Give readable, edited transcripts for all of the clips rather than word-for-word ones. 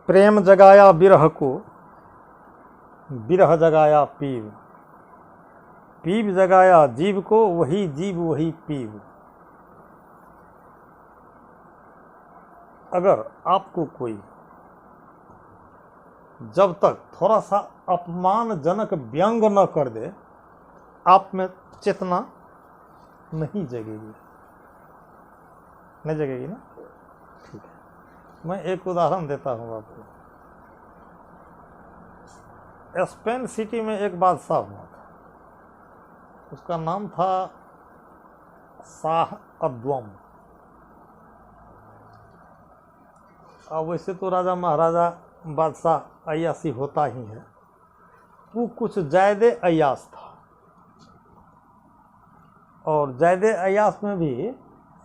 प्रेम जगाया बिरह को, बिरह जगाया पीव, पीव जगाया जीव को, वही जीव वही पीव। अगर आपको कोई जब तक थोड़ा सा अपमानजनक व्यंग न कर दे, आप में चेतना नहीं जगेगी, नहीं जगेगी ना। ठीक है, मैं एक उदाहरण देता हूँ आपको। स्पेन सिटी में एक बादशाह हुआ था, उसका नाम था शाह अद्वम। अब वैसे तो राजा महाराजा बादशाह अय्यासी होता ही है, वो कुछ ज़्यादा अय्यास था। और ज़्यादा अय्यास में भी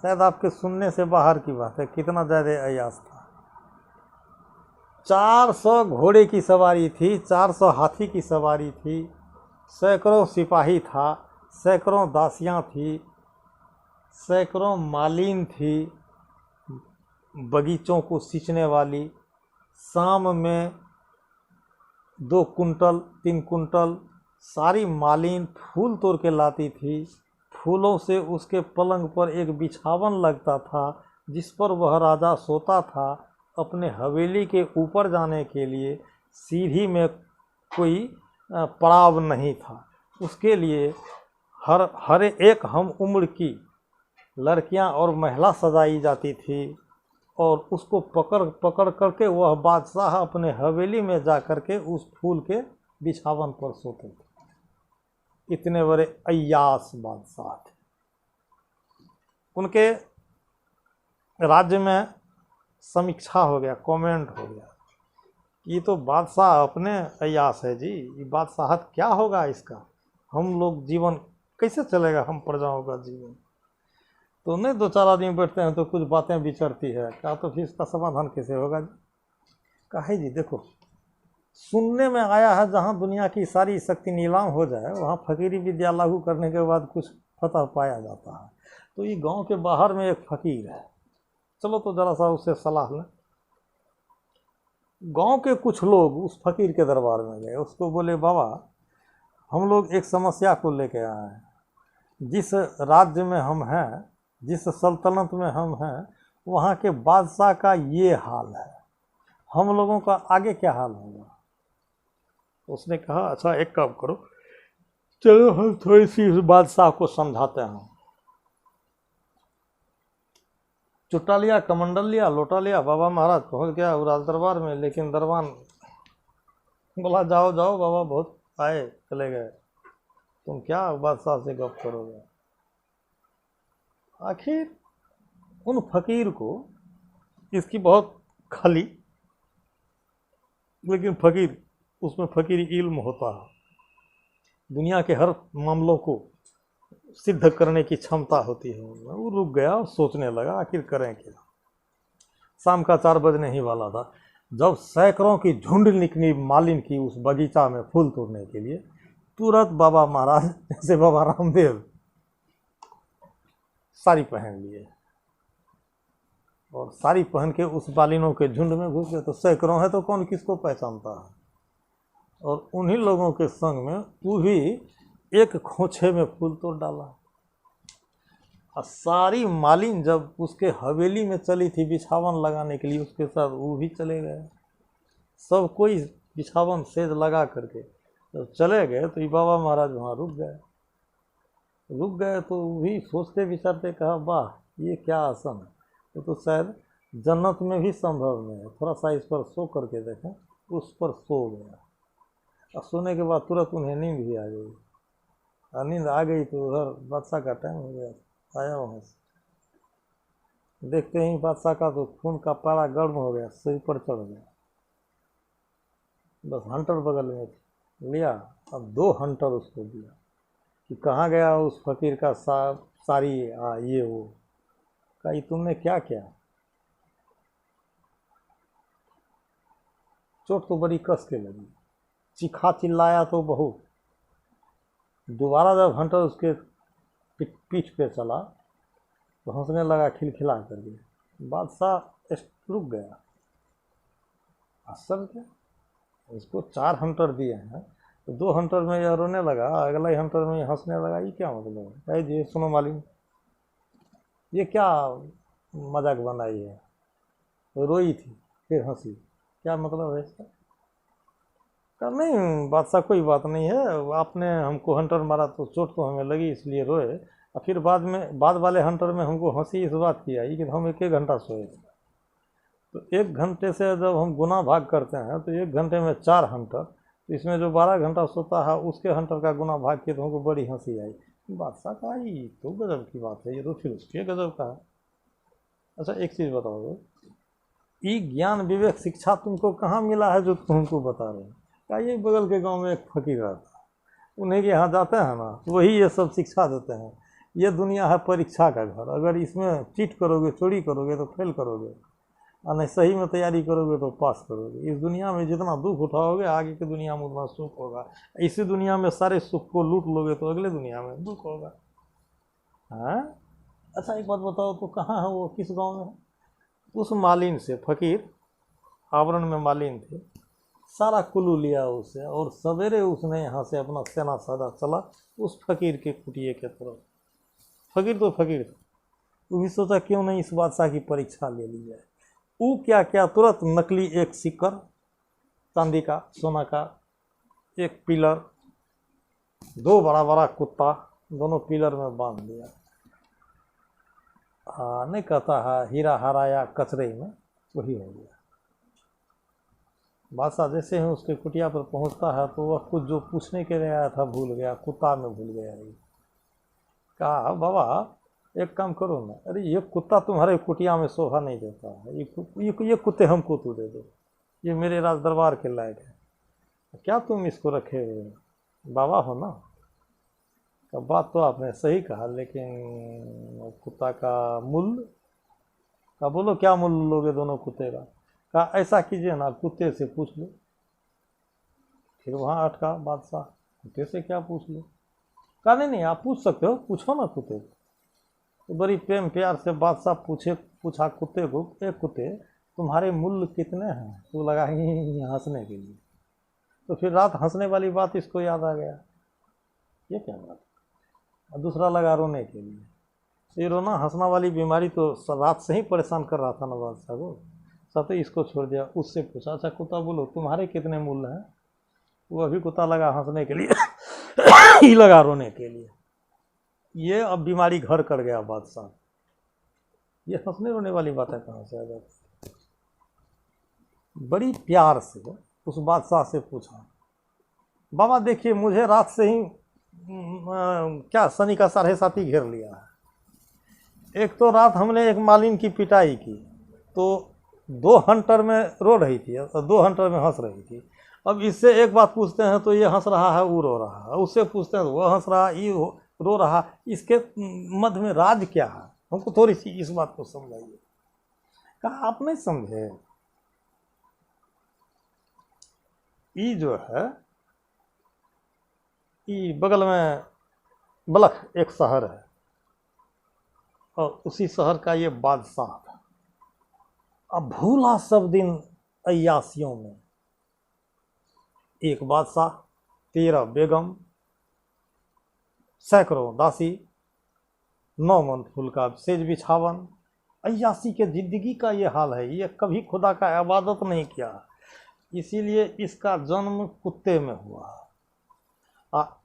शायद आपके सुनने से बाहर की बात है, कितना ज़्यादा अय्यास था। 400 घोड़े की सवारी थी, 400 हाथी की सवारी थी, सैकड़ों सिपाही था, सैकड़ों दासियां थी, सैकड़ों मालीन थी, बगीचों को सींचने वाली। शाम में 2 कुंटल 3 कुंटल सारी मालीन फूल तोड़ के लाती थी। फूलों से उसके पलंग पर एक बिछावन लगता था, जिस पर वह राजा सोता था। अपने हवेली के ऊपर जाने के लिए सीढ़ी में कोई पड़ाव नहीं था। उसके लिए हर एक हम उम्र की लड़कियां और महिला सजाई जाती थी, और उसको पकड़ करके वह बादशाह अपने हवेली में जा करके उस फूल के बिछावन पर सोते थे। इतने बड़े अय्यास बादशाह थे। उनके राज्य में समीक्षा हो गया, कमेंट हो गया, ये तो बादशाह अपने अय्यास है जी, ये बादशाहत क्या होगा इसका, हम लोग जीवन कैसे चलेगा, हम प्रजाओं का जीवन। तो नहीं 2-4 आदमी बैठते हैं तो कुछ बातें विचरती है, कहा तो फिर इसका समाधान कैसे होगा जी। कहा जी देखो, सुनने में आया है जहाँ दुनिया की सारी शक्ति नीलाम हो जाए, वहाँ फकीरी विद्या लागू करने के बाद कुछ फतह पाया जाता है। तो ये गांव के बाहर में एक फकीर है, चलो तो जरा सा उससे सलाह लें। गांव के कुछ लोग उस फकीर के दरबार में गए, उसको बोले बाबा हम लोग एक समस्या को लेके आए हैं, जिस राज्य में हम हैं, जिस सल्तनत में हम हैं, वहाँ के बादशाह का ये हाल है, हम लोगों का आगे क्या हाल होगा। उसने कहा अच्छा एक काम करो, चलो हम थोड़ी सी उस बादशाह को समझाते हैं। चुट्टा लिया, कमंडल लिया, लोटा लिया, बाबा महाराज पहुंच गया राज दरबार में। लेकिन दरबान बोला जाओ जाओ बाबा, बहुत आए चले गए, तुम क्या बादशाह से गप करोगे। आखिर उन फकीर को इसकी बहुत खली, लेकिन फकीर उसमें फकीरी इल्म होता है, दुनिया के हर मामलों को सिद्ध करने की क्षमता होती है। वो रुक गया और सोचने लगा आखिर करें क्या। शाम का 4 बजने ही वाला था जब सैकड़ों की झुंड निकली मालिन की उस बगीचा में फूल तोड़ने के लिए। तुरंत बाबा महाराज जैसे बाबा रामदेव साड़ी पहन लिए और साड़ी पहन के उस मालिनों के झुंड में घुस गए। तो सैकड़ों है तो कौन किसको पहचानता है। और उन्हीं लोगों के संग में वो भी एक खोछे में फूल तोड़ डाला। और सारी मालिन जब उसके हवेली में चली थी बिछावन लगाने के लिए, उसके साथ वो भी चले गए। सब कोई बिछावन सेज लगा करके जब चले गए तो ये बाबा महाराज वहाँ रुक गए। तो वो भी सोचते विचारते कहा वाह ये क्या आसन है, ये तो शायद जन्नत में भी संभव नहीं है, थोड़ा सा इस पर सो करके देखें। उस पर सो गया और सोने के बाद तुरंत उन्हें नींद भी आ गई। और नींद आ गई तो उधर बादशाह का टाइम हो गया, आया वहाँ से। देखते ही बादशाह का तो खून का पारा गर्म हो गया, सिर पर चढ़ गया। बस हंटर बगल में लिया, अब 2 हंटर उसको दिया कि कहाँ गया उस फकीर का सारी ये वो। कहा तुमने क्या किया। चोट तो बड़ी कस के लगी, चीखा चिल्लाया तो बहुत। दोबारा जब हंटर उसके पीठ पे चला तो हंसने लगा खिलखिला करके। बादशाह रुक गया, असर क्या, इसको 4 हंटर दिए हैं तो 2 हंटर में यह रोने लगा, अगला ही हंटर में हंसने लगा, ये क्या मतलब है? जी सुनो मालिक, ये क्या मजाक बनाई है, रोई थी फिर हंसी, क्या मतलब है इसका? कहा नहीं बादशाह कोई बात नहीं है, आपने हमको हंटर मारा तो चोट तो हमें लगी इसलिए रोए, और फिर बाद वाले हंटर में हमको हंसी इस बात की आई कि हम 1 घंटा सोए थे। तो 1 घंटे से जब हम गुना भाग करते हैं तो 1 घंटे में 4 हंटर, तो इसमें जो 12 घंटा सोता है उसके हंटर का गुना भाग के तो हमको बड़ी हंसी आई। बादशाह का ये तो गजब की बात है, ये तो फिर उसके गजब का है। अच्छा एक चीज़ बताओ, ये ज्ञान विवेक शिक्षा तुमको कहाँ मिला है जो तुमको बता रहे हैं? क्या ये बगल के गांव में एक फकीर रहता है, उन्हीं के यहाँ जाते हैं ना, वही ये सब शिक्षा देते हैं। ये दुनिया है परीक्षा का घर, अगर इसमें चीट करोगे चोरी करोगे तो फेल करोगे, और नहीं सही में तैयारी करोगे तो पास करोगे। इस दुनिया में जितना दुख उठाओगे आगे की दुनिया में उतना सुख होगा, इसी दुनिया में सारे सुख को लूट लोगे तो अगले दुनिया में दुख होगा। हाँ अच्छा एक बात बताओ, तो कहाँ है वो, किस गांव में है? उस मालिन से, फकीर आवरण में मालिन थे, सारा कुल्लू लिया उसे, और सवेरे उसने यहाँ से अपना सेना सादा चला उस फकीर के कुटिये के तरफ। फकीर तो फकीर था, वो भी सोचा क्यों नहीं इस बादशाह की परीक्षा ले ली जाए। वो क्या क्या तुरंत नकली एक सिक्कर चांदी का सोना का, एक पिलर, 2 बड़ा बड़ा कुत्ता दोनों पिलर में बांध दिया। हाँ नहीं कहता है हीरा हराया कचरे में, वही हो गया। बादशाह जैसे ही उसके कुटिया पर पहुंचता है तो वह कुछ जो पूछने के लिए आया था भूल गया, कुत्ता में भूल गया। ये कहा बाबा एक काम करो ना, अरे ये कुत्ता तुम्हारे कुटिया में शोभा नहीं देता है, ये कुत्ते हमको तू दे दो, ये मेरे राज दरबार के लायक है, क्या तुम इसको रखे हुए बाबा हो ना? तो बात तो आपने सही कहा, लेकिन कुत्ता का मूल्य का बोलो, क्या मूल्य लोगे दोनों कुत्ते का? कहा ऐसा कीजिए ना, कुत्ते से पूछ लो। फिर वहाँ अटका बादशाह, कुत्ते से क्या पूछ लो? कहा नहीं आप पूछ सकते हो, पूछो ना कुत्ते को। तो बड़ी प्रेम प्यार से बादशाह पूछा कुत्ते को, एक कुत्ते तुम्हारे मूल्य कितने हैं? तो लगा ही हंसने के लिए। तो फिर रात हंसने वाली बात इसको याद आ गया, ये क्या बात। और दूसरा लगा रोने के लिए। ये रोना हंसना वाली बीमारी तो रात से ही परेशान कर रहा था ना बादशाह को, सब तो इसको छोड़ दिया। उससे पूछा अच्छा कुत्ता बोलो तुम्हारे कितने मूल्य हैं? वो अभी कुत्ता लगा हंसने के लिए ही लगा रोने के लिए। ये अब बीमारी घर कर गया बादशाह। ये हंसने रोने वाली बातें कहाँ से आ जाती? बड़ी प्यार से उस बादशाह से पूछा, बाबा देखिए मुझे रात से ही क्या शनि का 7.5 घेर लिया है। एक तो रात हमने एक मालिन की पिटाई की तो 2 हंटर में रो रही थी और 2 हंटर में हंस रही थी। अब इससे एक बात पूछते हैं तो ये हंस रहा है वो रो रहा है, उससे पूछते हैं तो वो हंस रहा ये रो रहा, इसके मध्य में राज क्या है? हमको थोड़ी सी इस बात को समझाइए। कहा आप नहीं समझे, ये जो है ये बगल में बलख एक शहर है और उसी शहर का ये बादशाह था। अब भूला सब दिन अय्यासियों में, एक बादशाह, 13 बेगम, सैकड़ों दासी, 9 मन फूल का सेज बिछावन। अय्यासी के जिंदगी का ये हाल है, ये कभी खुदा का इबादत नहीं किया, इसीलिए इसका जन्म कुत्ते में हुआ।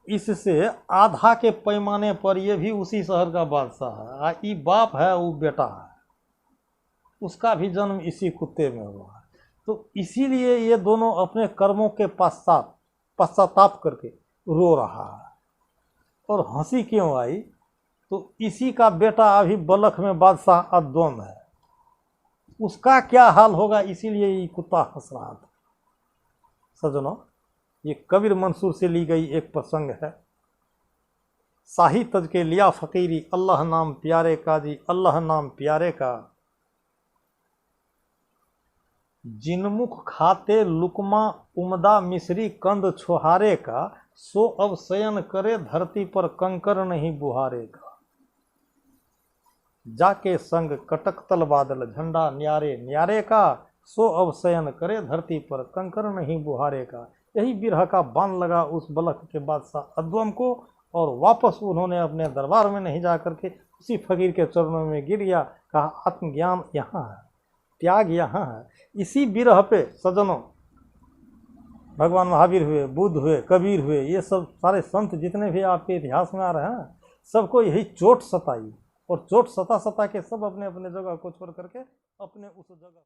इससे आधा के पैमाने पर ये भी उसी शहर का बादशाह है। ये बाप है वो बेटा है, उसका भी जन्म इसी कुत्ते में हुआ है। तो इसीलिए ये दोनों अपने कर्मों के पश्चाताप करके रो रहा है। और हंसी क्यों आई? तो इसी का बेटा अभी बलख में बादशाह अद्वम है, उसका क्या हाल होगा, इसीलिए ये कुत्ता हंस रहा था। सज्जनों ये कबीर मंसूर से ली गई एक प्रसंग है। शाही तज के लिया फकीरी, अल्लाह नाम प्यारे का जी, अल्लाह नाम प्यारे का। जिनमुख खाते लुकमा उमदा मिश्री कंद छुहारे का, सो अब शयन करे धरती पर कंकर नहीं बुहारे का। जाके संग कटक तल बादल झंडा न्यारे न्यारे का, सो अब शयन करे धरती पर कंकर नहीं बुहारे का। यही बिरह का बाण लगा उस बलख के बादशाह अद्वम को, और वापस उन्होंने अपने दरबार में नहीं जा करके उसी फकीर के चरणों में गिर गया। कहा आत्मज्ञान यहाँ है, त्याग यहाँ है। इसी बिरह पे सज्जनों भगवान महावीर हुए, बुद्ध हुए, कबीर हुए, ये सब सारे संत जितने भी आपके इतिहास में आ रहे हैं सबको यही चोट सताई, और चोट सता सता के सब अपने अपने जगह को छोड़ करके अपने उस जगह